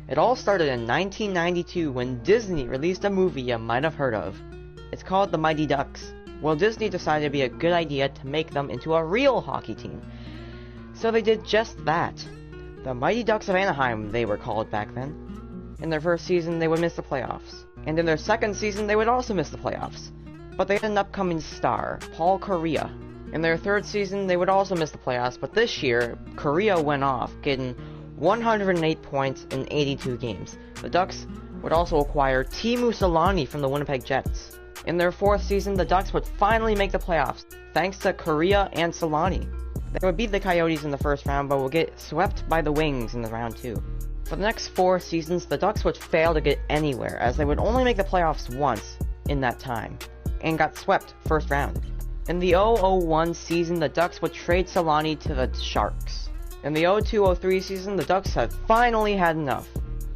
It all started in 1992 when Disney released a movie you might have heard of. It's called The Mighty Ducks. Well, Disney decided it'd be a good idea to make them into a real hockey team. So they did just that. The Mighty Ducks of Anaheim, they were called back then. In their first season, they would miss the playoffs. And in their second season, they would also miss the playoffs. But they had an upcoming star, Paul Kariya. In their third season, they would also miss the playoffs, but this year, Kariya went off, getting 108 points in 82 games. The Ducks would also acquire Teemu Selanne from the Winnipeg Jets. In their fourth season, the Ducks would finally make the playoffs, thanks to Kariya and Selanne. They would beat the Coyotes in the first round, but would get swept by the Wings in the round 2. For the next 4 seasons, the Ducks would fail to get anywhere, as they would only make the playoffs once in that time, and got swept first round. In the 0-01 season, the Ducks would trade Selanne to the Sharks. In the 0-2-03 season, the Ducks had finally had enough.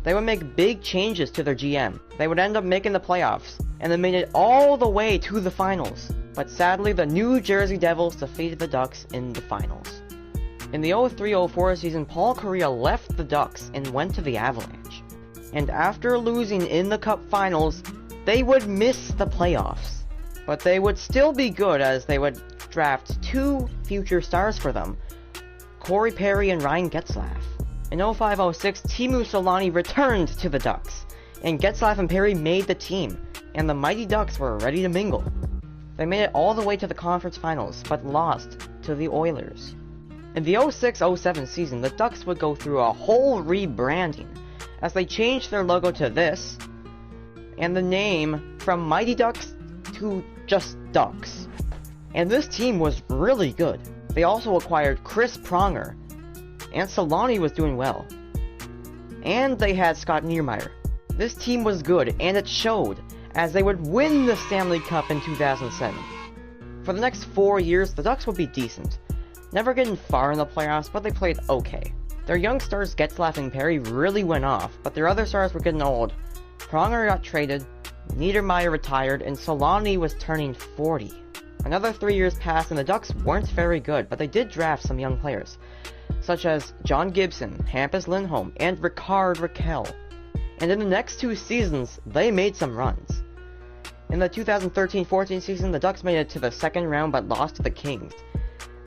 They would make big changes to their GM. They would end up making the playoffs, and they made it all the way to the finals. But sadly, the New Jersey Devils defeated the Ducks in the finals. In the 0-3-04 season, Paul Kariya left the Ducks and went to the Avalanche. And after losing in the Cup Finals, they would miss the playoffs. But they would still be good, as they would draft 2 future stars for them, Corey Perry and Ryan Getzlaf. In 05-06, Teemu Selanne returned to the Ducks, and Getzlaf and Perry made the team, and the Mighty Ducks were ready to mingle. They made it all the way to the conference finals, but lost to the Oilers. In the 06-07 season, the Ducks would go through a whole rebranding, as they changed their logo to this, and the name from Mighty Ducks to just Ducks. And this team was really good. They also acquired Chris Pronger, and Selanne was doing well. And they had Scott Niedermayer. This team was good, and it showed, as they would win the Stanley Cup in 2007. For the next 4 years, the Ducks would be decent, never getting far in the playoffs, but they played okay. Their young stars Getzlaf and Perry really went off, but their other stars were getting old. Pronger got traded, Niedermayer retired, and Selanne was turning 40. Another 3 years passed, and the Ducks weren't very good, but they did draft some young players, such as John Gibson, Hampus Lindholm, and Rickard Rakell. And in the next 2 seasons, they made some runs. In the 2013-14 season, the Ducks made it to the second round but lost to the Kings.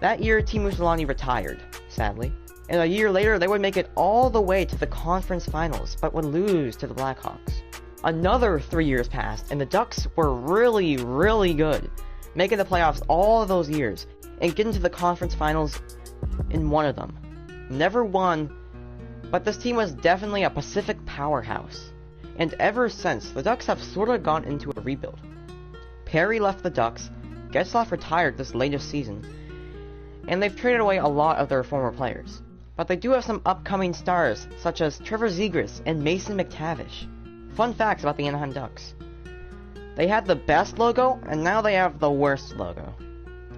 That year, Teemu Selanne retired, sadly. And a year later, they would make it all the way to the conference finals, but would lose to the Blackhawks. Another 3 years passed, and the Ducks were really, really good, making the playoffs all of those years, and getting to the conference finals in one of them. Never won, but this team was definitely a Pacific powerhouse. And ever since, the Ducks have sort of gone into a rebuild. Perry left the Ducks, Getzlaf retired this latest season, and they've traded away a lot of their former players. But they do have some upcoming stars, such as Trevor Zegras and Mason McTavish. Fun facts about the Anaheim Ducks. They had the best logo, and now they have the worst logo.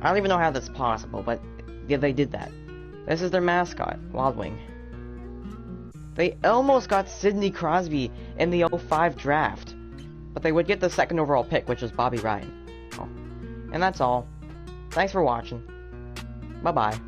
I don't even know how that's possible, but yeah, they did that. This is their mascot, Wild Wing. They almost got Sidney Crosby in the 05 draft, but they would get the second overall pick, which was Bobby Ryan. Oh. And that's all. Thanks for watching. Bye-bye.